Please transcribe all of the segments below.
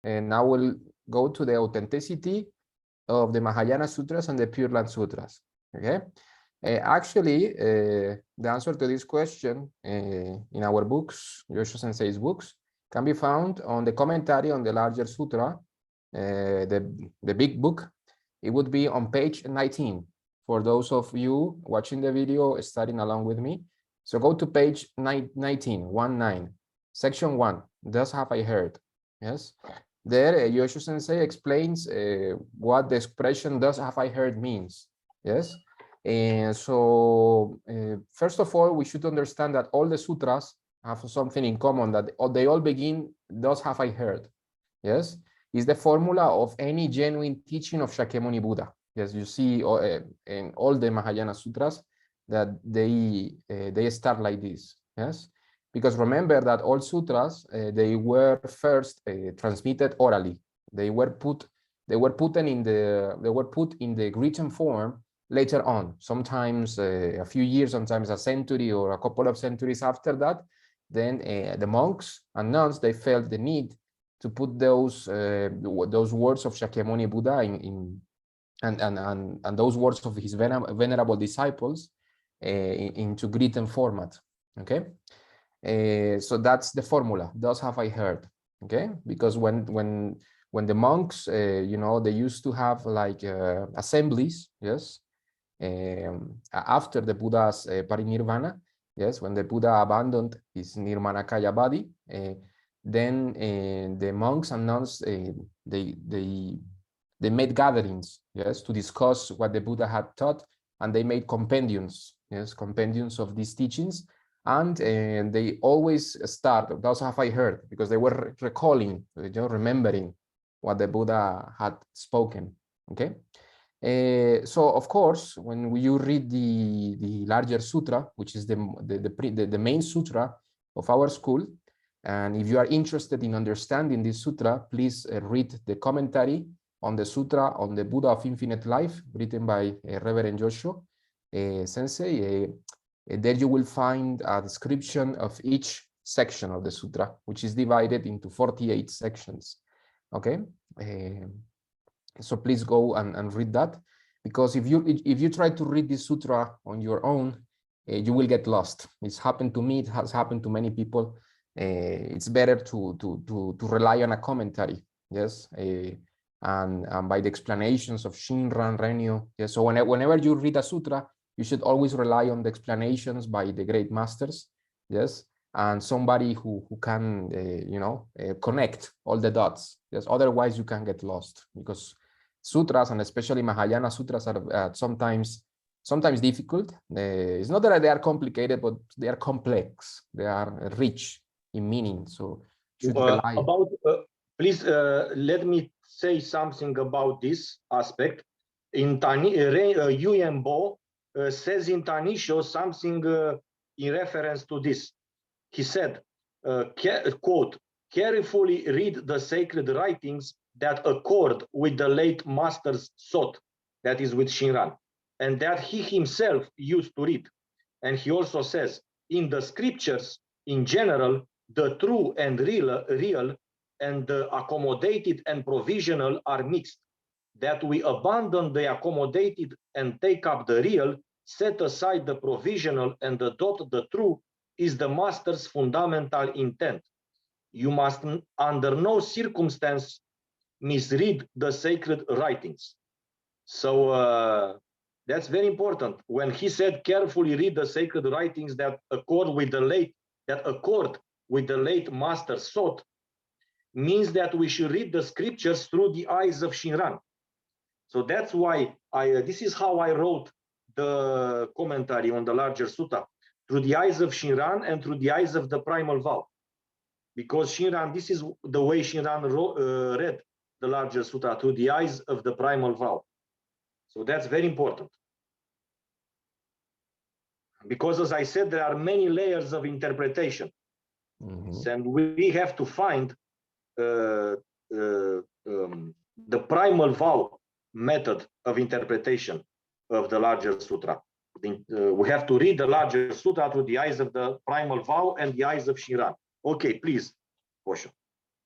and I will go to the authenticity of the Mahayana Sutras and the Pure Land Sutras. Okay. Actually, the answer to this question in our books, Yosho Sensei's books, can be found on the commentary on the Larger Sutra, the big book. It would be on page 19 for those of you watching the video, studying along with me. So go to page 19, section 1, thus have I heard. Yes, there Yosho Sensei explains what the expression thus have I heard means. Yes, and so first of all, we should understand that all the sutras have something in common, that they all begin thus have I heard. Yes, is the formula of any genuine teaching of Shakyamuni Buddha. Yes, you see in all the Mahayana Sutras that they start like this. Yes, because remember that all sutras they were first transmitted orally. They were put in the written form later on. Sometimes a few years, sometimes a century or a couple of centuries after that. Then the monks and nuns, they felt the need to put those words of Shakyamuni Buddha and those words of his venerable disciples into written format. Okay, so that's the formula. Thus have I heard. Okay, because when the monks, you know, they used to have like assemblies. Yes, after the Buddha's parinirvana. Yes, when the Buddha abandoned his nirmanakaya body, then the monks and nuns they made gatherings, yes, to discuss what the Buddha had taught, and they made compendiums, yes, compendiums of these teachings, and they always start, thus have I heard, because they were recalling, you know, remembering what the Buddha had spoken. Okay. So of course, when you read the Larger Sutra, which is the main sutra of our school, and if you are interested in understanding this sutra, please read the commentary on the sutra on the Buddha of Infinite Life, written by Reverend Yosho Sensei. There you will find a description of each section of the sutra, which is divided into 48 sections. Okay. So please go and read that, because if you try to read this sutra on your own, you will get lost. It's happened to me. It has happened to many people. It's better to rely on a commentary. Yes, and by the explanations of Shinran, Renyo. Yes, so whenever you read a sutra, you should always rely on the explanations by the great masters. Yes, and somebody who can you know, connect all the dots. Yes, otherwise you can get lost, because sutras, and especially Mahayana sutras, are sometimes difficult. It's not that they are complicated, but they are complex. They are rich in meaning. So should rely. Please let me say something about this aspect. In Yuen says in Tanisho something in reference to this. He said, quote, "Carefully read the sacred writings that accord with the late master's thought," that is with Shinran, and that he himself used to read. And he also says, in the scriptures, in general, the true and real and the accommodated and provisional are mixed. That we abandon the accommodated and take up the real, set aside the provisional and adopt the true, is the master's fundamental intent. You must under no circumstance misread the sacred writings. So that's very important. When he said carefully read the sacred writings that accord with the late master's thought, means that we should read the scriptures through the eyes of Shinran. So that's why this is how I wrote the commentary on the Larger Sutra, through the eyes of Shinran and through the eyes of the primal vow. Because Shinran, this is the way Shinran read the Larger Sutra, through the eyes of the primal vow. So that's very important. Because as I said, there are many layers of interpretation. And we have to find the primal vow method of interpretation of the Larger Sutra. We have to read the Larger Sutra through the eyes of the primal vow and the eyes of Shinran. Okay, please, Kosho.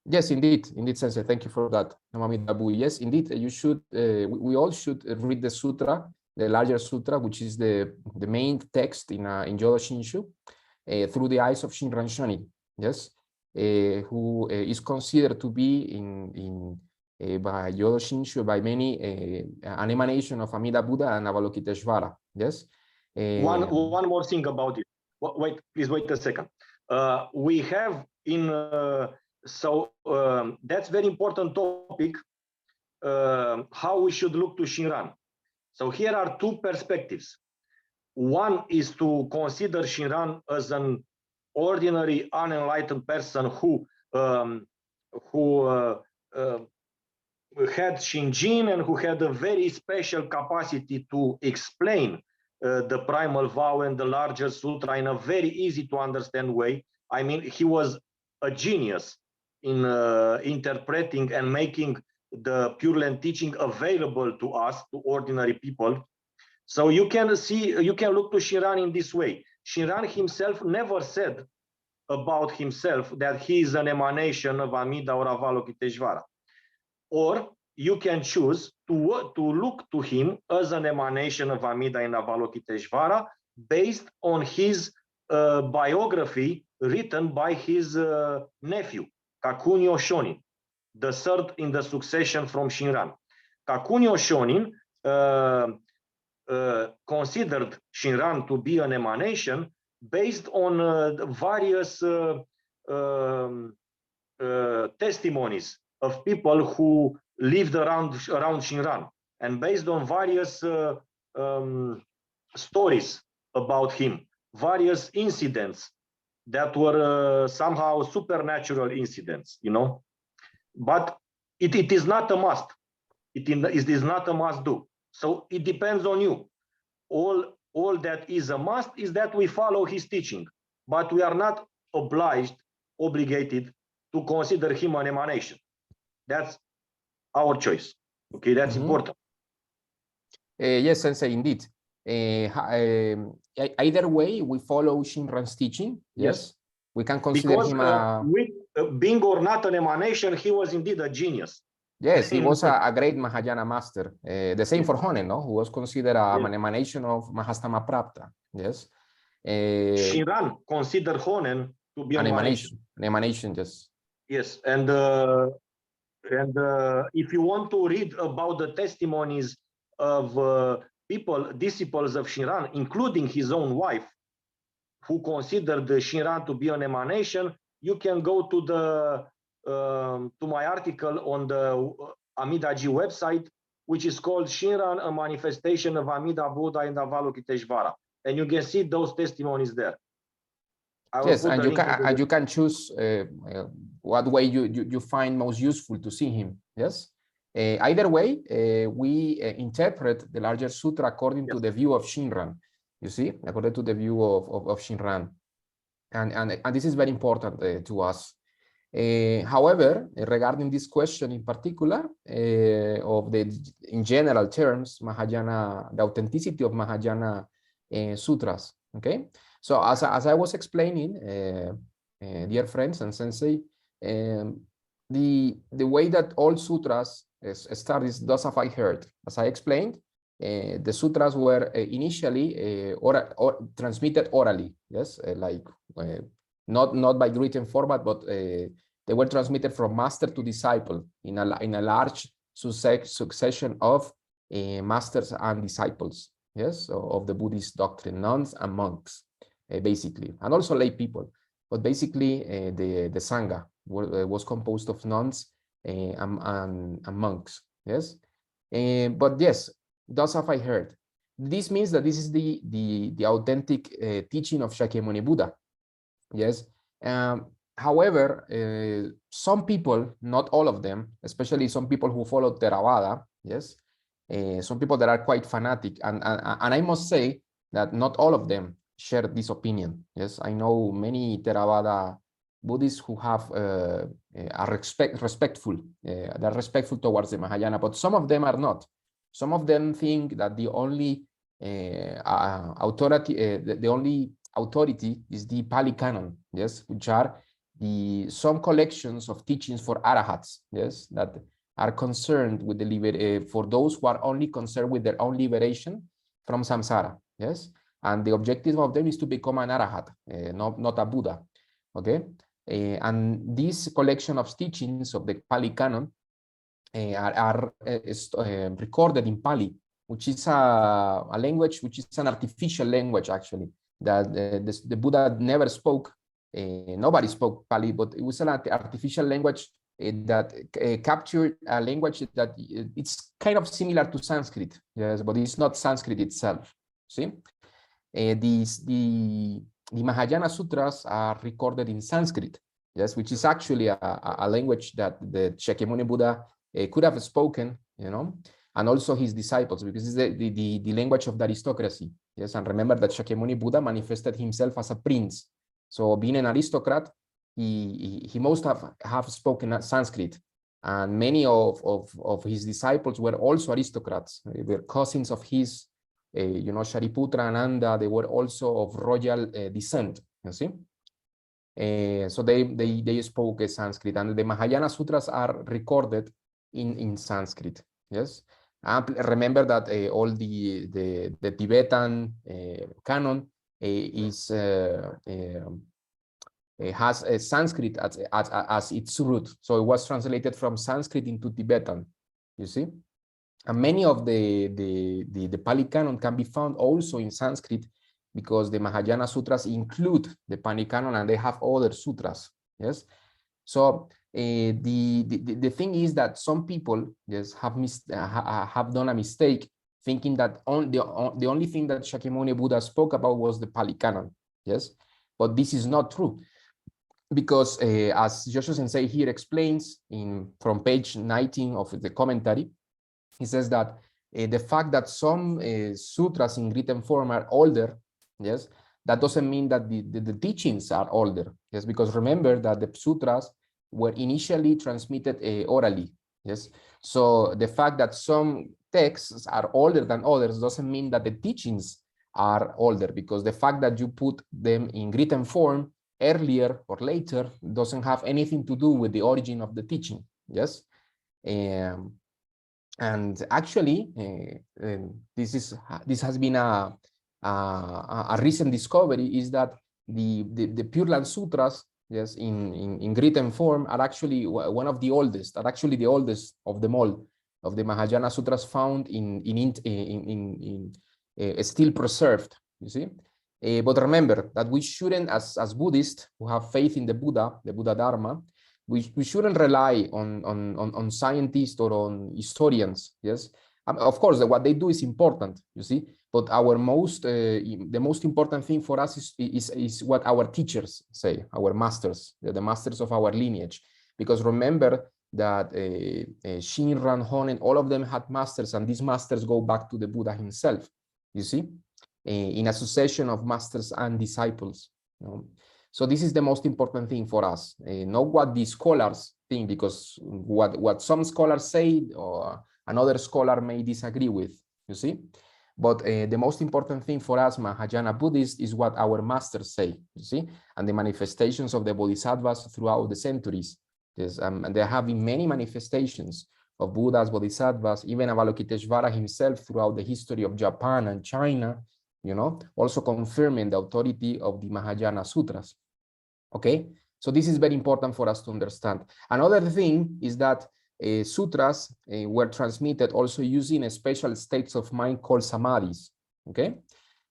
Yes, indeed, Sensei. Thank you for that, Amida. Yes, indeed, you should. We all should read the sutra, the Larger Sutra, which is the main text in Jodo Shinshu, through the eyes of Shinran Shonin. Yes, who is considered to be by Jodo Shinshu by many an emanation of Amida Buddha and Avalokiteshvara. Yes. One more thing about it. Wait, please wait a second. We have that's very important topic. How we should look to Shinran. So here are two perspectives. One is to consider Shinran as an ordinary, unenlightened person who had Shinjin and who had a very special capacity to explain the primal vow and the Larger Sutra in a very easy to understand way. I mean, he was a genius in interpreting and making the Pure Land teaching available to us, to ordinary people. So you can look to Shinran in this way. Shinran himself never said about himself that he is an emanation of Amida or Avalokiteshvara. Or you can choose to look to him as an emanation of Amida and Avalokiteshvara based on his biography written by his nephew, Kakunyo Shonin, the third in the succession from Shinran. Kakunyo Shonin considered Shinran to be an emanation based on various testimonies of people who lived around Shinran, and based on various stories about him, various incidents that were somehow supernatural incidents, you know. But it is not a must. It is not a must do. So it depends on you. All that is a must is that we follow his teaching, but we are not obligated to consider him an emanation. That's our choice. Okay, that's important. Yes, Sensei, indeed. Either way, we follow Shinran's teaching. Yes, we can consider because, him being or not an emanation, he was indeed a genius. Yes, he was a great Mahayana master. The same for Honen, no? Who was considered an emanation of Mahastama Prapta. Yes. Shinran considered Honen to be an emanation. An emanation, yes. Yes, and if you want to read about the testimonies of disciples of Shinran, including his own wife, who considered Shinran to be an emanation, you can go to my article on the Amidaji website, which is called Shinran, a manifestation of Amida Buddha and Avalokiteshvara, and you can see those testimonies there. Yes, and you can choose what way you find most useful to see him. Yes. Either way, we interpret the Larger Sutra according to the view of Shinran. You see, according to the view of Shinran, and this is very important to us. However, regarding this question in particular, in general terms, Mahayana, the authenticity of Mahayana sutras. Okay, so as I was explaining, dear friends and sensei, the way that all sutras start is thus have I heard. As I explained, the sutras were initially transmitted orally. Yes, not by written format, but they were transmitted from master to disciple in a large succession of masters and disciples. Yes, of the Buddhist doctrine, nuns and monks, basically, and also lay people. But basically, the Sangha was composed of nuns and monks. Yes, but yes, thus have I heard. This means that this is the authentic teaching of Shakyamuni Buddha. Yes. However, some people, not all of them, especially some people who follow Theravada, yes, some people that are quite fanatic, and I must say that not all of them share this opinion. Yes, I know many Theravada Buddhists who have are respectful, they're respectful towards the Mahayana, but some of them are not. Some of them think that the only authority is the Pali Canon, yes, which are some collections of teachings for arahats, yes, that are concerned with the for those who are only concerned with their own liberation from samsara, yes, and the objective of them is to become an arahat, not a Buddha, okay. And this collection of teachings of the Pali Canon are recorded in Pali, which is a language which is an artificial language, actually, that the Buddha never spoke. Nobody spoke Pali, but it was an artificial language that captured a language that it's kind of similar to Sanskrit, yes, but it's not Sanskrit itself. See, the Mahayana Sutras are recorded in Sanskrit, yes, which is actually a language that the Shakyamuni Buddha could have spoken, you know, and also his disciples, because it's the language of the aristocracy, yes. And remember that Shakyamuni Buddha manifested himself as a prince, so being an aristocrat, he must have spoken Sanskrit, and many of his disciples were also aristocrats. They were cousins of his, you know, Shariputra, Ananda. They were also of royal descent, you see. So they spoke Sanskrit, and the Mahayana Sutras are recorded in Sanskrit, yes. And remember that all the Tibetan canon has Sanskrit as its root, so it was translated from Sanskrit into Tibetan, you see. And many of the Pali Canon can be found also in Sanskrit, because the Mahayana Sutras include the Pali Canon and they have other sutras, yes. So the thing is that some people, yes, have done a mistake thinking that the only thing that Shakyamuni Buddha spoke about was the Pali Canon, yes. But this is not true, because as Joshua Sensei here explains from page 19 of the commentary, he says that the fact that some sutras in written form are older, yes, that doesn't mean that the teachings are older, yes, because remember that the sutras were initially transmitted orally, yes. So the fact that some texts are older than others doesn't mean that the teachings are older, because the fact that you put them in written form earlier or later doesn't have anything to do with the origin of the teaching, yes. And actually, this has been a recent discovery, is that the Pure Land Sutras, yes, in written form, are actually one of the oldest, are actually the oldest of them all, of the Mahayana Sutras found still preserved, you see. But remember that we shouldn't, as Buddhists who have faith in the Buddha Dharma, we shouldn't rely on scientists or on historians, yes. Of course, what they do is important, you see, but the most important thing for us is what our teachers say, our masters, the masters of our lineage. Because remember that Shinran, Honen, all of them had masters, and these masters go back to the Buddha himself, you see, in a succession of masters and disciples, you know? So this is the most important thing for us, not what the scholars think, because what some scholars say or another scholar may disagree with, you see. But the most important thing for us, Mahayana Buddhists, is what our masters say, you see, and the manifestations of the Bodhisattvas throughout the centuries. Yes, and there have been many manifestations of Buddhas, Bodhisattvas, even Avalokiteshvara himself throughout the history of Japan and China, you know, also confirming the authority of the Mahayana Sutras. Okay, so this is very important for us to understand. Another thing is that sutras were transmitted also using special states of mind called samadhis. Okay,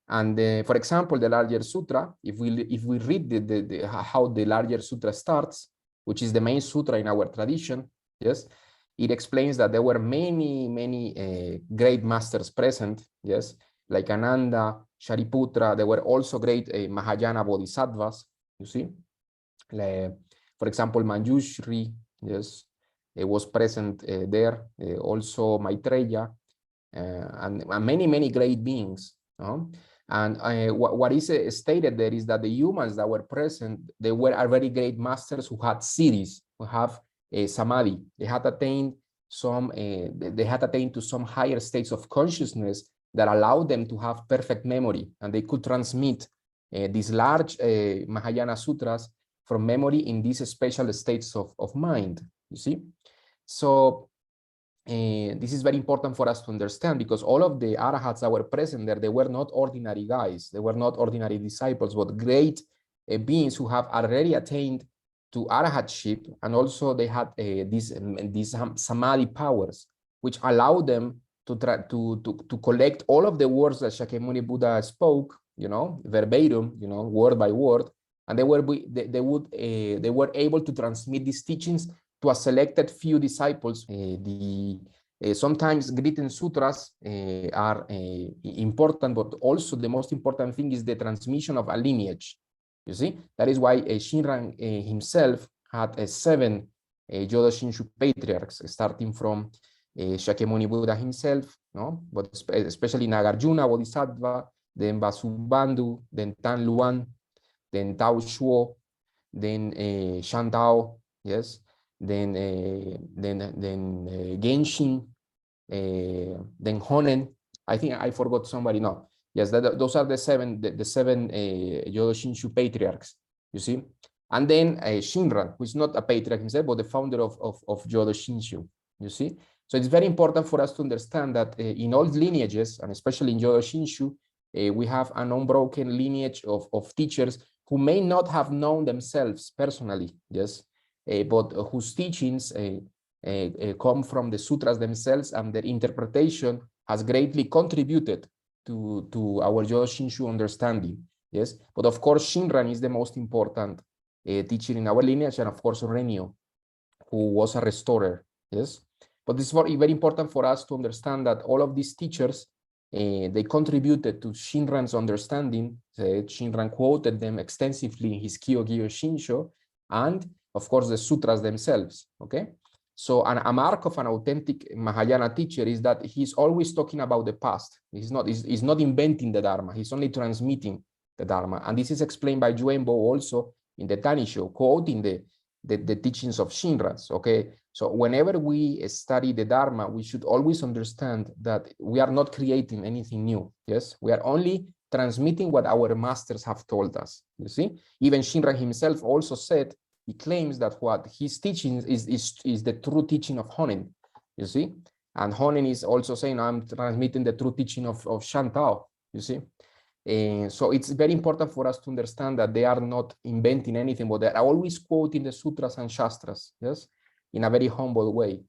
and for example, the Larger Sutra, if we read how the Larger Sutra starts, which is the main sutra in our tradition, yes, it explains that there were many great masters present, yes, like Ananda, Shariputra. There were also great Mahayana Bodhisattvas, you see. For example, Manjushri, yes, was present there. Also Maitreya, and many great beings. And what is stated there is that the humans that were present, they were very great masters who had siddhis, who have samadhi. They had attained to some higher states of consciousness that allowed them to have perfect memory, and they could transmit these large Mahayana Sutras from memory in these special states of mind, you see? So this is very important for us to understand, because all of the arahats that were present there, they were not ordinary guys, they were not ordinary disciples, but great beings who have already attained to arahatship, and also they had these samadhi powers, which allow them to try to collect all of the words that Shakyamuni Buddha spoke, you know, verbatim, you know, word by word, and they were able to transmit these teachings to a selected few disciples. Sometimes written sutras are important, but also the most important thing is the transmission of a lineage. You see, that is why Shinran himself had 7 Jodo Shinshu patriarchs, starting from Shakyamuni Buddha himself, no, but especially Nagarjuna Bodhisattva, then Vasubandhu, then Tan Luan, then Tao Shuo, then Shantao, yes, then Genshin, then Honen. I think I forgot somebody. No, yes, those are the seven Jodo Shinshu patriarchs. You see, and then Shinran, who is not a patriarch himself, but the founder of Jodo Shinshu. You see, so it's very important for us to understand that in all lineages, and especially in Jodo Shinshu, we have an unbroken lineage of teachers who may not have known themselves personally, yes, but whose teachings come from the sutras themselves, and their interpretation has greatly contributed to our Jodo Shinshu understanding, yes. But of course, Shinran is the most important teacher in our lineage, and of course, Renyo, who was a restorer, yes. But it's very important for us to understand that all of these teachers, they contributed to Shinran's understanding. Shinran quoted them extensively in his Kyogyo Shinsho, and of course the sutras themselves, okay? So a mark of an authentic Mahayana teacher is that he's always talking about the past. He's not inventing the Dharma, he's only transmitting the Dharma. And this is explained by Juembo also in the Tanisho, quoting the teachings of Shinran, okay? So whenever we study the Dharma, we should always understand that we are not creating anything new, yes? We are only transmitting what our masters have told us, you see? Even Shinran himself also said, he claims that what his teaching is the true teaching of Honen, you see? And Honen is also saying, I'm transmitting the true teaching of Shantao, you see? So it's very important for us to understand that they are not inventing anything, but they are always quoting the sutras and shastras, yes, in a very humble way.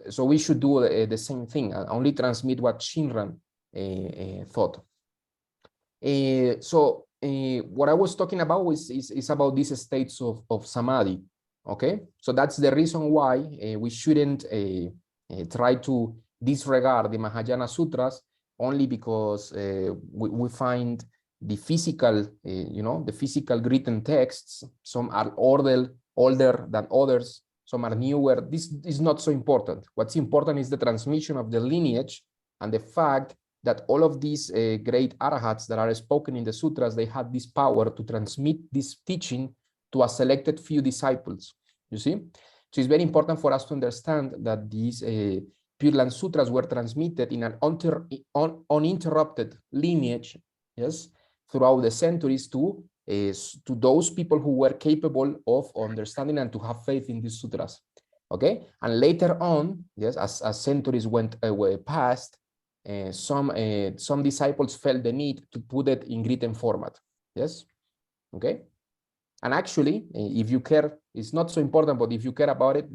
So we should do the same thing, and only transmit what Shinran thought. So what I was talking about is about these states of samadhi, okay? So that's the reason why we shouldn't try to disregard the Mahayana sutras only because we find the physical, the physical written texts. Some are older than others, some are newer. This is not so important. What's important is the transmission of the lineage, and the fact that all of these great arahats that are spoken in the sutras, they had this power to transmit this teaching to a selected few disciples, you see? So it's very important for us to understand that these Pure Land Sutras were transmitted in an uninterrupted lineage, yes, throughout the centuries to those people who were capable of understanding and to have faith in these sutras, okay? And later on, yes, as centuries went past, some disciples felt the need to put it in written format, yes, okay? And actually, if you care, it's not so important, but if you care about it,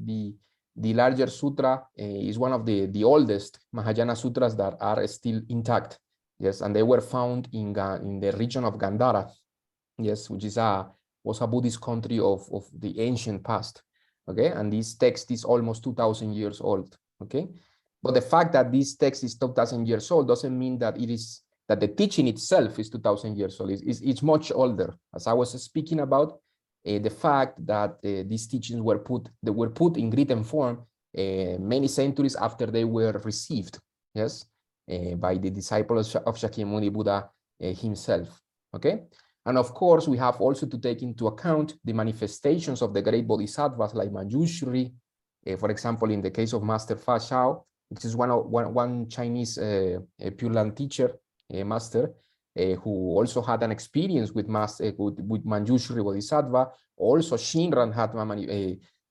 the Larger Sutra is one of the oldest Mahayana sutras that are still intact, yes, and they were found in the region of Gandhara, yes, which was a Buddhist country of the ancient past, okay? And this text is almost 2,000 years old, okay? But the fact that this text is 2,000 years old doesn't mean that that the teaching itself is 2,000 years old. It's much older. As I was speaking about, the fact that these teachings were put in written form many centuries after they were received, yes, by the disciples of Shakyamuni Buddha himself, okay? And of course, we have also to take into account the manifestations of the great bodhisattvas like Manjushri, for example, in the case of Master Fa Xiao, which is one Chinese Pure Land teacher, master. who also had an experience with with Manjushri Bodhisattva. Also, Shinran had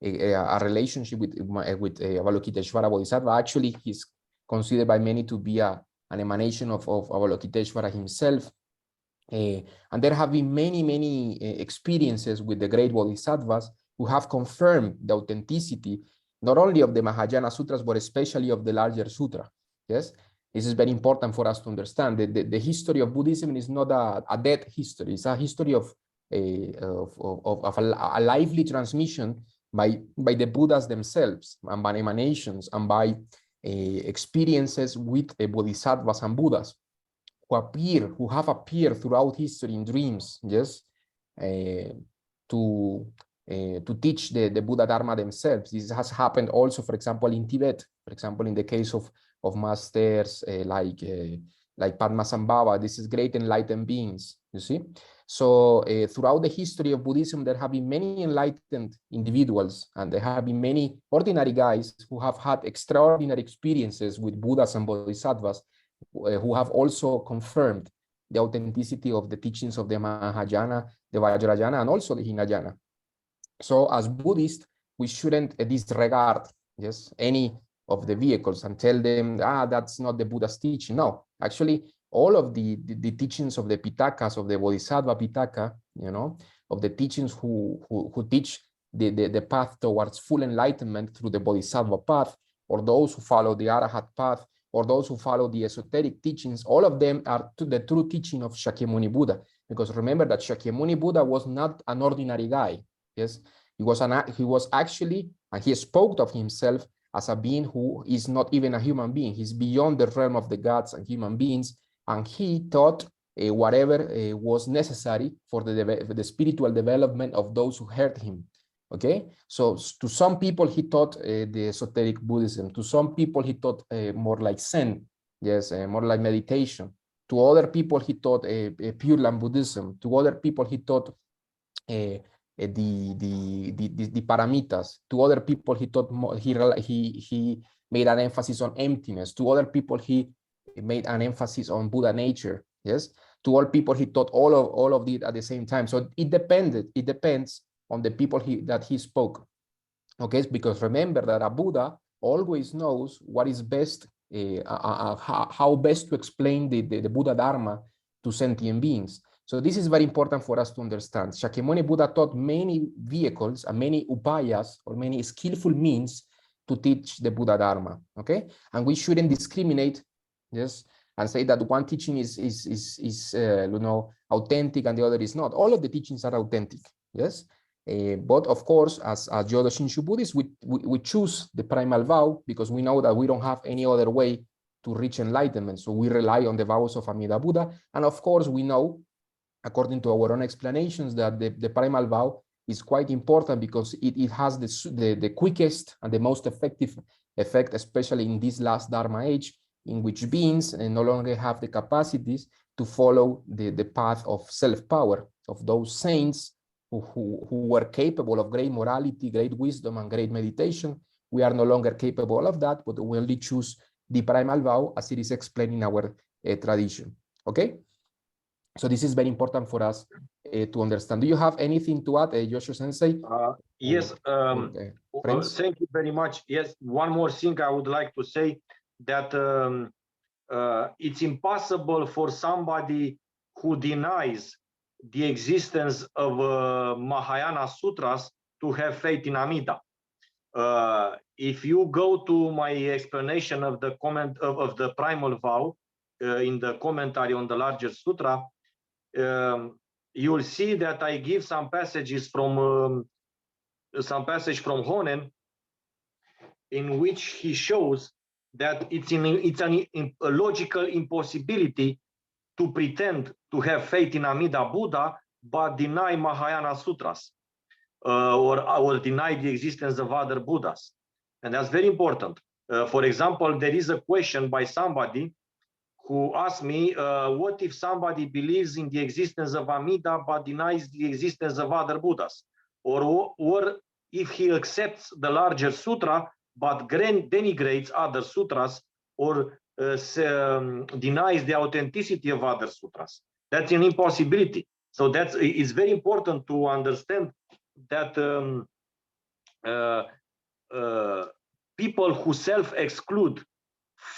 a relationship with Avalokiteshvara Bodhisattva. Actually, he's considered by many to be an emanation of Avalokiteshvara himself. And there have been many experiences with the great Bodhisattvas who have confirmed the authenticity not only of the Mahayana Sutras, but especially of the Larger Sutra. Yes, this is very important for us to understand. The history of Buddhism is not a dead history. It's a history of a lively transmission by the Buddhas themselves, and by emanations, and by experiences with Bodhisattvas and Buddhas who have appeared throughout history in dreams, yes, to teach the Buddha Dharma themselves. This has happened also, for example, in Tibet. For example, in the case of masters like Padmasambhava, this is great enlightened beings, you see. So throughout the history of Buddhism, there have been many enlightened individuals, and there have been many ordinary guys who have had extraordinary experiences with Buddhas and Bodhisattvas, who have also confirmed the authenticity of the teachings of the Mahayana, the Vajrayana, and also the Hinayana. So as Buddhists, we shouldn't disregard, yes, any of the vehicles and tell them, that's not the Buddha's teaching. No, actually, all of the teachings of the Pitakas, of the Bodhisattva Pitaka, you know, of the teachings who teach the path towards full enlightenment through the Bodhisattva path, or those who follow the Arahat path, or those who follow the esoteric teachings, all of them are to the true teaching of Shakyamuni Buddha. Because remember that Shakyamuni Buddha was not an ordinary guy. Yes, he was actually, and he spoke of himself as a being who is not even a human being. He's beyond the realm of the gods and human beings, and he taught whatever was necessary for the spiritual development of those who heard him. Okay, so to some people he taught the esoteric Buddhism. To some people he taught more like Zen, yes, more like meditation. To other people he taught Pure Land Buddhism. To other people he taught the paramitas. To other people he taught he made an emphasis on emptiness. To other people he made an emphasis on Buddha nature. Yes, to all people he taught all of it at the same time. So it depends on the people that he spoke. Okay, because remember that a Buddha always knows what is best, how best to explain the Buddha Dharma to sentient beings. So this is very important for us to understand. Shakyamuni Buddha taught many vehicles and many upayas, or many skillful means to teach the Buddha Dharma. Okay, and we shouldn't discriminate, yes, and say that one teaching is authentic and the other is not. All of the teachings are authentic. Yes. But of course, as Jodo Shinshu Buddhists, we choose the primal vow because we know that we don't have any other way to reach enlightenment. So we rely on the vows of Amida Buddha. And of course, we know, according to our own explanations, that the primal vow is quite important because it has the quickest and the most effective effect, especially in this last Dharma age, in which beings no longer have the capacities to follow the path of self-power, of those saints who were capable of great morality, great wisdom, and great meditation. We are no longer capable of that, but we only choose the primal vow as it is explained in our tradition. Okay? So this is very important for us to understand. Do you have anything to add, Joshua Sensei? Yes, thank you very much. Yes, one more thing I would like to say, that it's impossible for somebody who denies the existence of Mahayana Sutras to have faith in Amida. If you go to my explanation of the comment of the primal vow in the commentary on the Larger Sutra, you will see that I give some passages from Honen, in which he shows that it's a logical impossibility to pretend to have faith in Amida Buddha but deny Mahayana Sutras, or deny the existence of other Buddhas. And that's very important. For example, there is a question by somebody who asked me, what if somebody believes in the existence of Amida but denies the existence of other Buddhas? Or if he accepts the Larger Sutra but denigrates other sutras, or denies the authenticity of other sutras. That's an impossibility. So it's very important to understand that people who self-exclude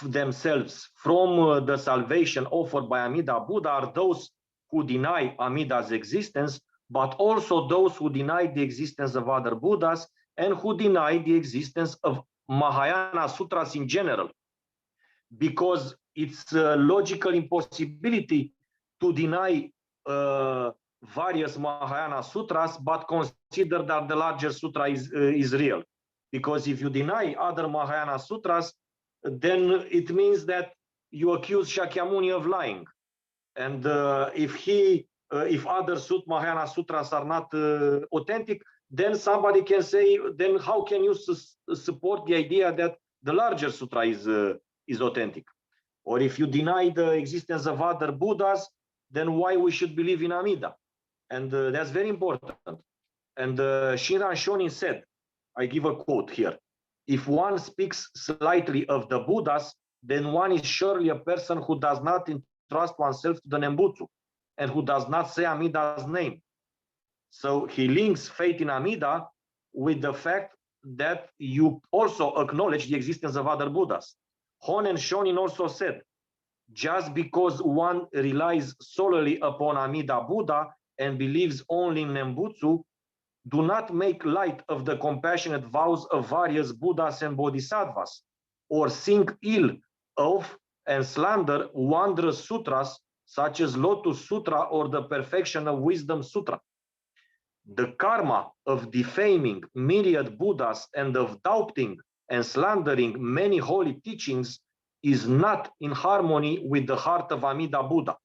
themselves from the salvation offered by Amida Buddha are those who deny Amida's existence, but also those who deny the existence of other Buddhas and who deny the existence of Mahayana Sutras in general, because it's a logical impossibility to deny various Mahayana Sutras, but consider that the larger sutra is real. Because if you deny other Mahayana Sutras, then it means that you accuse Shakyamuni of lying. And if other Mahayana Sutras are not authentic, then somebody can say, then how can you support the idea that the larger sutra is authentic? Or if you deny the existence of other Buddhas, then why we should believe in Amida? And that's very important. And Shinran Shonin said, I give a quote here, if one speaks slightly of the Buddhas, then one is surely a person who does not entrust oneself to the Nembutsu and who does not say Amida's name. So he links faith in Amida with the fact that you also acknowledge the existence of other Buddhas. Honen Shonin also said, just because one relies solely upon Amida Buddha and believes only in Nembutsu, do not make light of the compassionate vows of various Buddhas and Bodhisattvas, or think ill of and slander wondrous sutras such as Lotus Sutra or the Perfection of Wisdom Sutra. The karma of defaming myriad Buddhas and of doubting and slandering many holy teachings is not in harmony with the heart of Amida Buddha.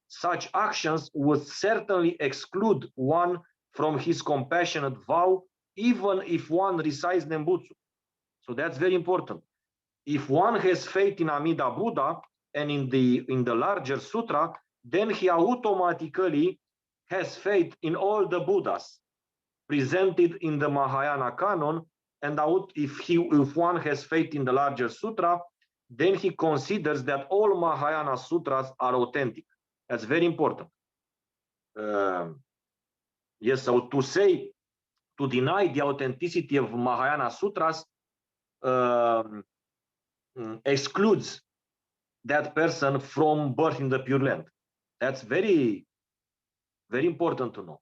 Such actions would certainly exclude one from his compassionate vow, even if one recites Nembutsu. So that's very important. If one has faith in Amida Buddha and in the larger sutra, then he automatically has faith in all the Buddhas presented in the Mahayana canon. And if one has faith in the larger sutra, then he considers that all Mahayana sutras are authentic. That's very important. Yes, so to deny the authenticity of Mahayana sutras excludes that person from birth in the Pure Land. That's very, very important to know.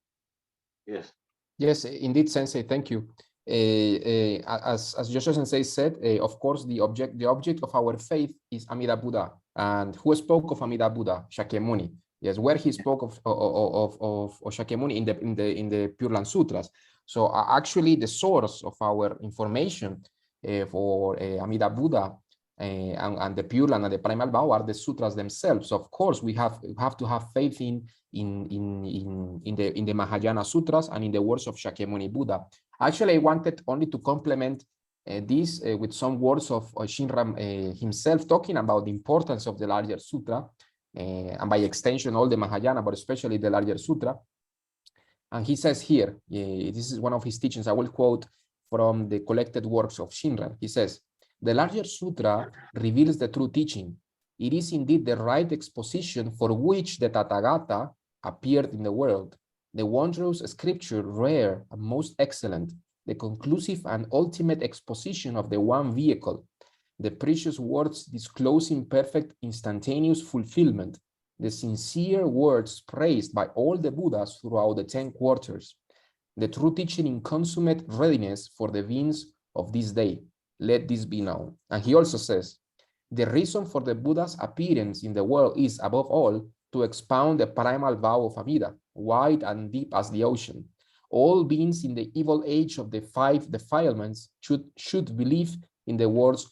Yes. Yes, indeed, Sensei. Thank you. As Joshua Sensei said, of course, the object of our faith is Amida Buddha. And who spoke of Amida Buddha? Shakyamuni. Yes, where he spoke of Shakyamuni in the Pure Land Sutras. So actually, the source of our information for Amida Buddha and the Pure Land and the Primal Vow are the sutras themselves. So of course, we have to have faith in the Mahayana Sutras and in the words of Shakyamuni Buddha. Actually, I wanted only to complement this with some words of Shinran himself, talking about the importance of the larger sutra, and by extension, all the Mahayana, but especially the larger sutra. And he says here, this is one of his teachings, I will quote from the collected works of Shinran. He says, the larger sutra reveals the true teaching. It is indeed the right exposition for which the Tathagata appeared in the world, the wondrous scripture, rare and most excellent, the conclusive and ultimate exposition of the one vehicle, the precious words disclosing perfect instantaneous fulfillment, the sincere words praised by all the Buddhas throughout the 10 quarters, the true teaching in consummate readiness for the beings of this day. Let this be known. And he also says, the reason for the Buddha's appearance in the world is, above all, to expound the primal vow of Amida, wide and deep as the ocean. All beings in the evil age of the 5 defilements should believe in the words,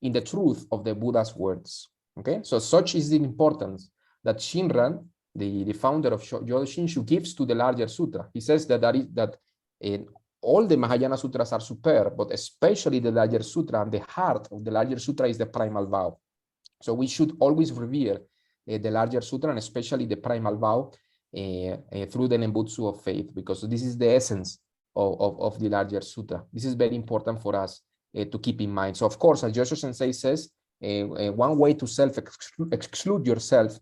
in the truth of the Buddha's words. Okay, so such is the importance that Shinran, the founder of Jodo Shinshu, gives to the larger sutra. He says that all the Mahayana sutras are superb, but especially the larger sutra, and the heart of the larger sutra is the primal vow. So we should always revere the larger sutra, and especially the primal vow through the Nembutsu of faith, because this is the essence of the larger sutra. This is very important for us to keep in mind. So of course, as Joshua Sensei says, one way to self-exclude yourself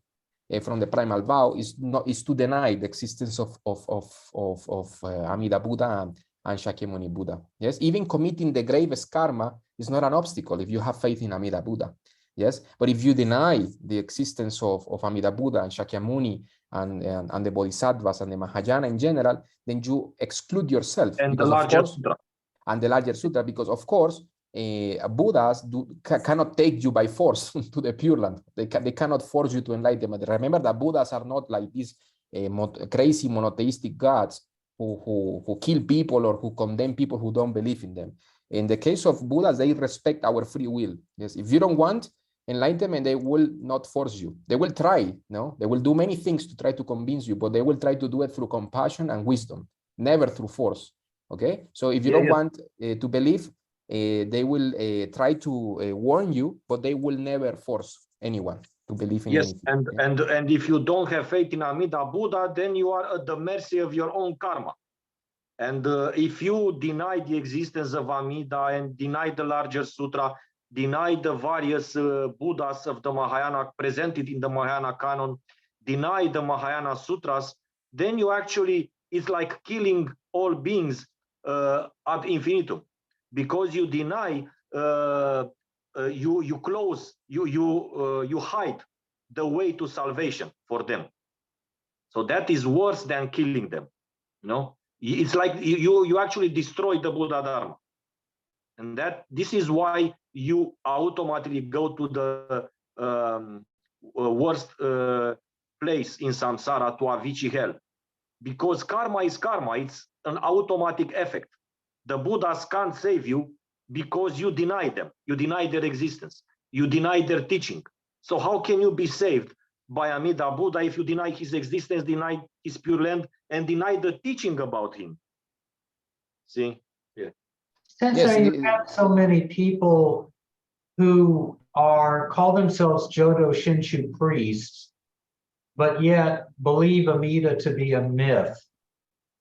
from the primal vow is to deny the existence of Amida Buddha and Shakyamuni Buddha. Yes, even committing the gravest karma is not an obstacle if you have faith in Amida Buddha. Yes, but if you deny the existence of Amida Buddha and Shakyamuni and the Bodhisattvas and the Mahayana in general, then you exclude yourself. And because the Larger of course, Sutra. And the Larger Sutra, because of course, Buddhas cannot take you by force to the Pure Land. They cannot force you to enlightenment. Remember that Buddhas are not like these crazy monotheistic gods who kill people or who condemn people who don't believe in them. In the case of Buddhas, they respect our free will. Yes, if you don't want enlightenment, they will not force you. They will try, no? They will do many things to try to convince you, but they will try to do it through compassion and wisdom, never through force. Okay, so if you don't want to believe, they will try to warn you, but they will never force anyone to believe in anything. And if you don't have faith in Amida Buddha, then you are at the mercy of your own karma. And if you deny the existence of Amida and deny the Larger Sutra, deny the various Buddhas of the Mahayana presented in the Mahayana canon, deny the Mahayana Sutras, then you actually, it's like killing all beings ad infinitum, because you deny, you close, you hide the way to salvation for them. So that is worse than killing them. You know, it's like you actually destroy the Buddha Dharma, and this is why you automatically go to the worst place in samsara, to Avicii hell, because karma is karma. It's an automatic effect. The Buddhas can't save you because you deny them. You deny their existence. You deny their teaching. So how can you be saved by Amida Buddha if you deny his existence, deny his Pure Land, and deny the teaching about him? See? Yeah. Sensei, you have so many people who call themselves Jodo Shinshu priests, but yet believe Amida to be a myth.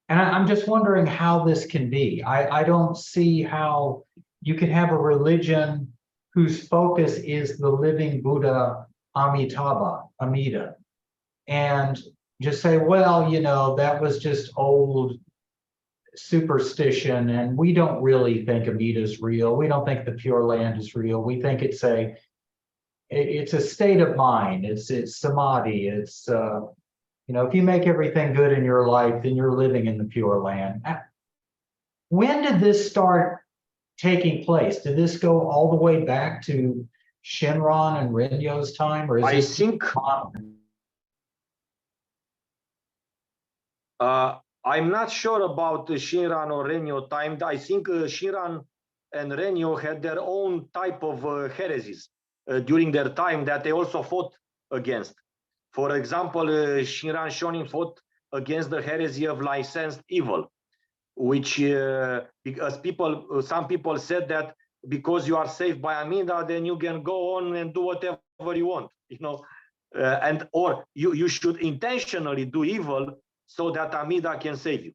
And I'm just wondering how this can be. I don't see how you can have a religion whose focus is the living Buddha Amitabha, Amida, and just say, well, you know, that was just old superstition, and we don't really think Amida is real. We don't think the Pure Land is real. We think it's a state of mind. It's samadhi. It's you know, if you make everything good in your life, then you're living in the Pure Land. When did this start taking place? Did this go all the way back to Shinran and Renyo's time, or is I this think I'm not sure about Shinran or Renyo time. I think Shinran and Renyo had their own type of heresies during their time that they also fought against. For example, Shinran Shonin fought against the heresy of licensed evil, which because some people said that because you are saved by Amida, then you can go on and do whatever you want, you know, or you should intentionally do evil so that Amida can save you.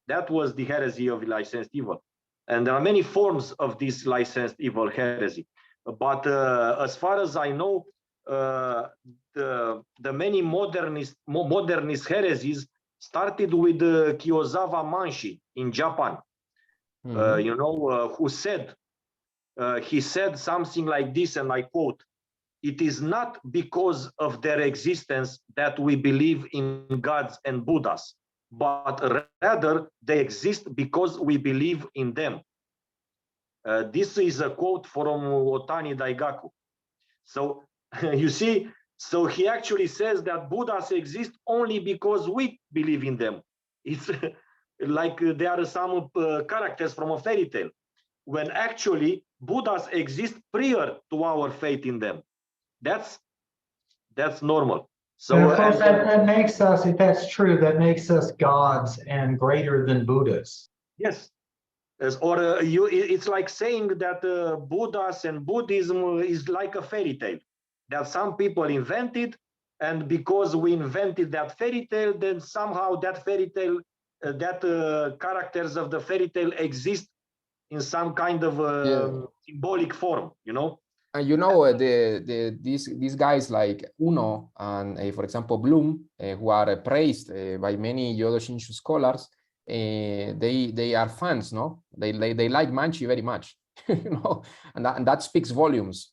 That was the heresy of licensed evil, and there are many forms of this licensed evil heresy. But as far as I know, the many modernist heresies started with Kiyozawa Manshi in Japan. You know, who said, he said something like this, and I quote, "It is not because of their existence that we believe in gods and Buddhas, but rather they exist because we believe in them." This is a quote from Otani Daigaku. So you see, so he actually says that Buddhas exist only because we believe in them. It's like they are some characters from a fairy tale, when actually Buddhas exist prior to our faith in them. That's normal. So and of course, that makes us, if that's true, that makes us gods and greater than Buddhas. Yes. Or it's like saying that Buddhas and Buddhism is like a fairy tale that some people invented, and because we invented that fairy tale, then somehow that fairy tale, characters of the fairy tale exist in some kind of symbolic form, you know. And you know, these guys like Uno and, for example, Bloom, who are praised by many Jodo Shinshu scholars, they are fans, no? They like Manchi very much, you know, and that speaks volumes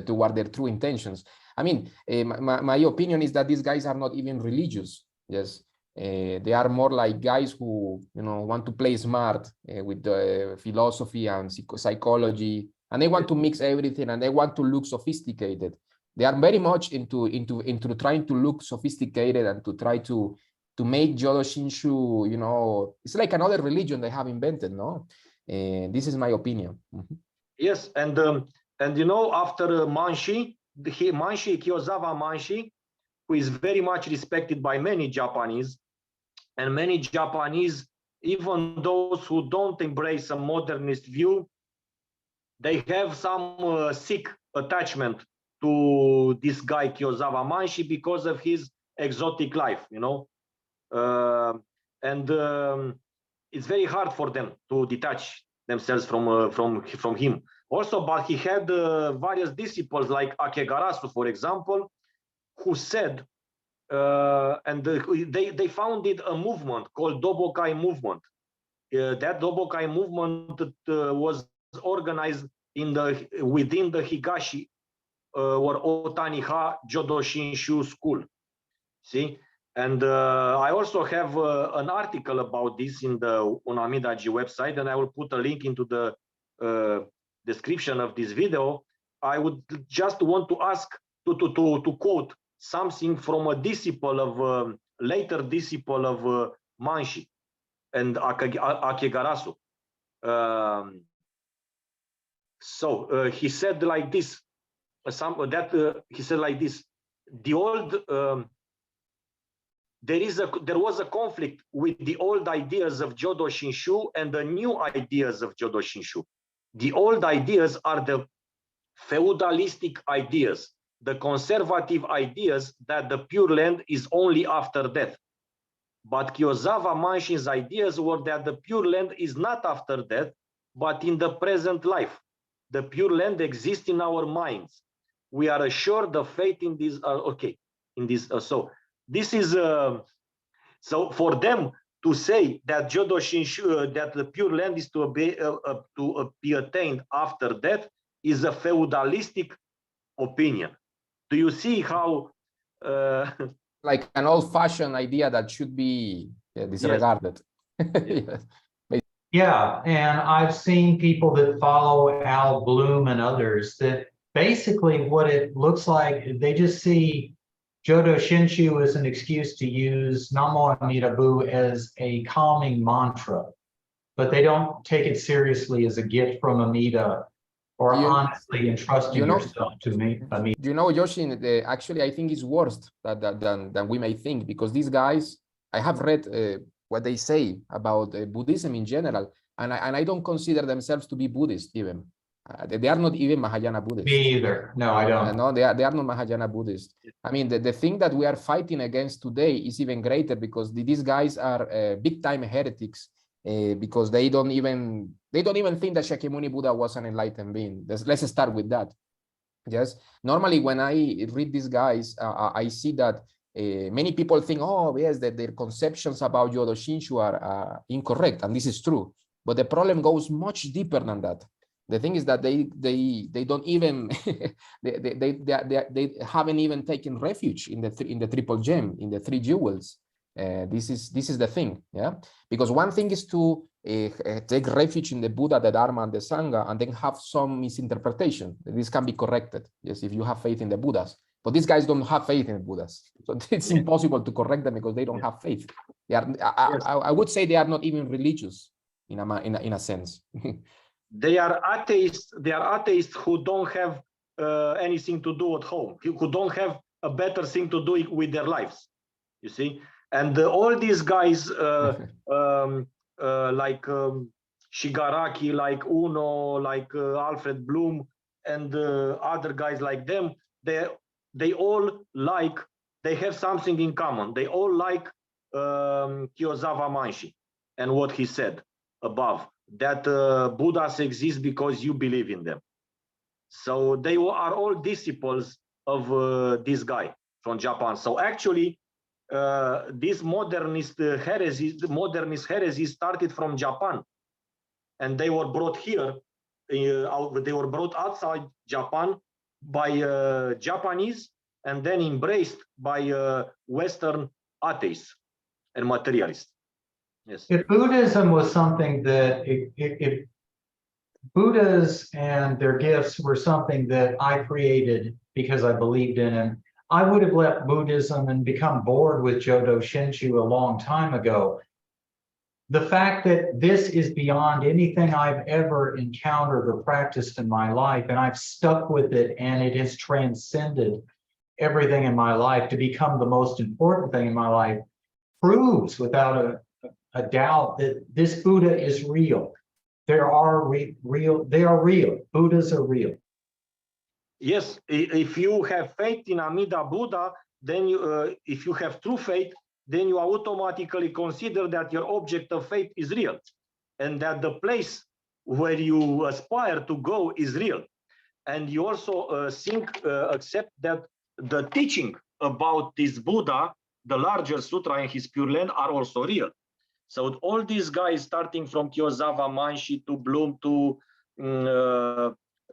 toward their true intentions. I mean, my opinion is that these guys are not even religious. Yes, they are more like guys who, you know, want to play smart with the philosophy and psychology. And they want to mix everything, and they want to look sophisticated. They are very much into trying to look sophisticated and to try to make Jodo Shinshu, you know, it's like another religion they have invented, no? This is my opinion. Yes, and you know, after Manshi, Kyozawa Manshi, who is very much respected by many Japanese, and many Japanese, even those who don't embrace a modernist view, they have some sick attachment to this guy Kyozawa Manshi because of his exotic life, you know, and it's very hard for them to detach themselves from him. Also, but he had various disciples like Akegarasu, for example, who said, and they founded a movement called Dobokai movement. That Dobokai movement was organized within the Higashi or Otaniha Jodo Shinshu school. See, and I also have an article about this on Amidaji website, and I will put a link into the description of this video. I would just want to ask to quote something from a disciple of later disciple of Manshi and Akegarasu. So he said like this. He said like this: the old there was a conflict with the old ideas of Jodo Shinshu and the new ideas of Jodo Shinshu. The old ideas are the feudalistic ideas, the conservative ideas that the Pure Land is only after death. But Kyozawa Manshi's ideas were that the Pure Land is not after death, but in the present life. The Pure Land exists in our minds. We are assured of faith in this. So this is so for them to say that Jodo Shinshu, that the Pure Land is to be attained after death, is a feudalistic opinion. Do you see how? Like an old-fashioned idea that should be disregarded. Yes. Yeah, and I've seen people that follow Al Bloom and others that basically what it looks like, they just see Jodo Shinshu as an excuse to use Namo Amida Bu as a calming mantra, but they don't take it seriously as a gift from Amida or honestly entrusting yourself to me. Amida. You know, Yoshi, actually, I think it's worse than we may think, because these guys, I have read what they say about Buddhism in general, and I don't consider themselves to be Buddhist even. They are not even Mahayana Buddhists. Me either. No, I don't. No, they are not Mahayana Buddhists. I mean, the thing that we are fighting against today is even greater, because these guys are big-time heretics, because they don't even think that Shakyamuni Buddha was an enlightened being. Let's start with that. Yes. Normally, when I read these guys, I see that many people think, oh, yes, that their conceptions about Jodo Shinshu are incorrect, and this is true. But the problem goes much deeper than that. The thing is that they don't even they haven't even taken refuge in the triple gem, in the three jewels. This is the thing, yeah. Because one thing is to take refuge in the Buddha, the Dharma, and the Sangha, and then have some misinterpretation. This can be corrected, yes, if you have faith in the Buddhas. But these guys don't have faith in the Buddhas, so it's impossible to correct them because they don't have faith. They are, I would say, they are not even religious in a sense. They are atheists. They are atheists who don't have anything to do at home, who don't have a better thing to do with their lives. You see, and all these guys like Shigaraki, like Uno, like Alfred Bloom, and other guys like them, they all like, they have something in common. They all like Kyozawa Manshi and what he said above, that Buddhas exist because you believe in them. So they are all disciples of this guy from Japan. So actually, this modernist heresy started from Japan, and they were brought here. They were brought outside Japan by Japanese, and then embraced by Western atheists and materialists. Yes. If Buddhism was something that, if Buddhas and their gifts were something that I created because I believed in it, I would have left Buddhism and become bored with Jodo Shinshu a long time ago. The fact that this is beyond anything I've ever encountered or practiced in my life, and I've stuck with it, and it has transcended everything in my life to become the most important thing in my life, proves without a doubt that this Buddha is real. There are real, they are real. Buddhas are real. Yes, if you have faith in Amida Buddha, then you, if you have true faith, then you automatically consider that your object of faith is real, and that the place where you aspire to go is real. And you also accept that the teaching about this Buddha, the Larger Sutra and his Pure Land, are also real. So all these guys, starting from Kyozawa Manshi to Bloom to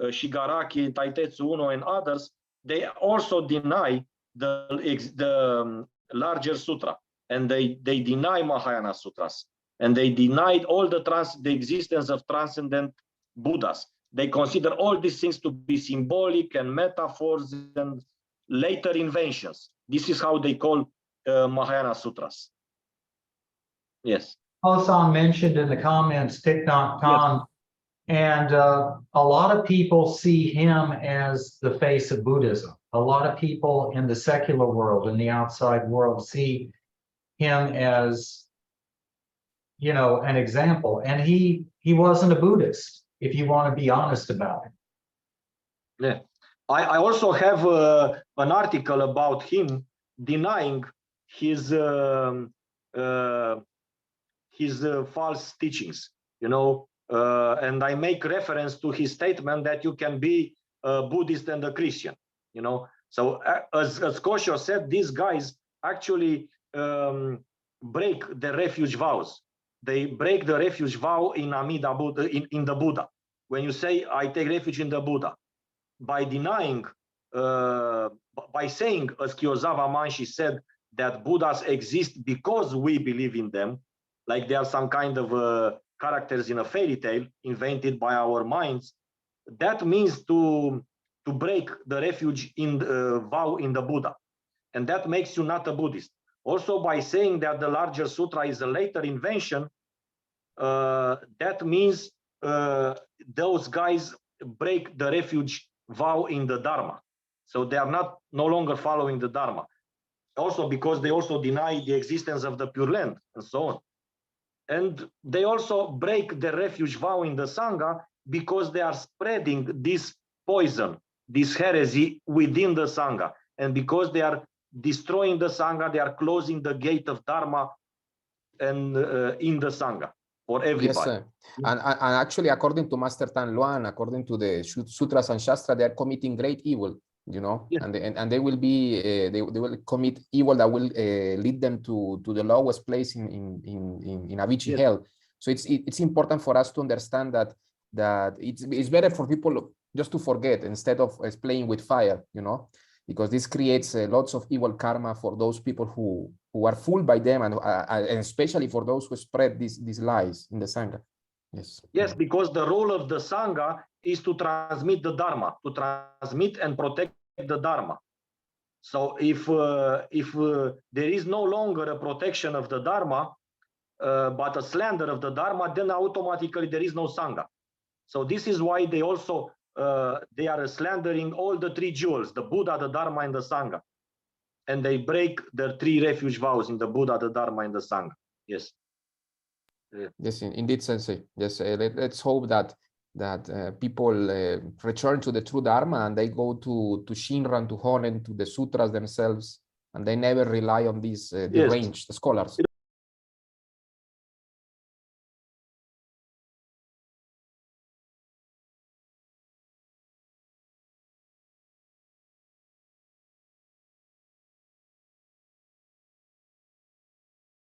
Shigaraki, Taitetsu Uno, and others, they also deny the Larger Sutra, and they deny Mahayana Sutras, and they denied all the existence of transcendent Buddhas. They consider all these things to be symbolic and metaphors and later inventions. This is how they call Mahayana Sutras. Yes. Hosan mentioned in the comments Thich Nhat Hanh, yes. And a lot of people see him as the face of Buddhism. A lot of people in the secular world, in the outside world, see him as, you know, an example. And he wasn't a Buddhist, if you want to be honest about it. Yeah. I also have an article about him denying his false teachings, you know, and I make reference to his statement that you can be a Buddhist and a Christian, you know. So as Kosho said, these guys actually break the refuge vows. They break the refuge vow in Amida Buddha, in the Buddha. When you say, I take refuge in the Buddha, by denying, by saying, as Kyozawa Manshi said, that Buddhas exist because we believe in them, like they are some kind of characters in a fairy tale invented by our minds, that means to break the refuge in the vow in the Buddha, and that makes you not a Buddhist. Also, by saying that the Larger Sutra is a later invention, that means those guys break the refuge vow in the Dharma, so they are no longer following the Dharma. Also, because they also deny the existence of the Pure Land and so on. And they also break the refuge vow in the Sangha because they are spreading this poison, this heresy within the Sangha. And because they are destroying the Sangha, they are closing the gate of Dharma and in the Sangha for everybody. Yes, sir. And actually, according to Master Tan Luan, according to the Sutras and Shastra, they are committing great evil, you know, yes. and they will be they will commit evil that will lead them to the lowest place in Avicii yes. hell. So it's important for us to understand that it's better for people just to forget instead of playing with fire, you know, because this creates lots of evil karma for those people who are fooled by them, and especially for those who spread these lies in the Sangha. Yes. Yes, because the role of the Sangha is to transmit the Dharma, to transmit and protect the Dharma. So if there is no longer a protection of the Dharma, but a slander of the Dharma, then automatically there is no Sangha. So this is why they also they are slandering all the three jewels, the Buddha, the Dharma, and the Sangha. And they break the three refuge vows in the Buddha, the Dharma, and the Sangha. Yes. Yes, indeed, Sensei. Yes, let's hope that people return to the true Dharma, and they go to Shinran, to Honen, to the sutras themselves, and they never rely on these deranged scholars.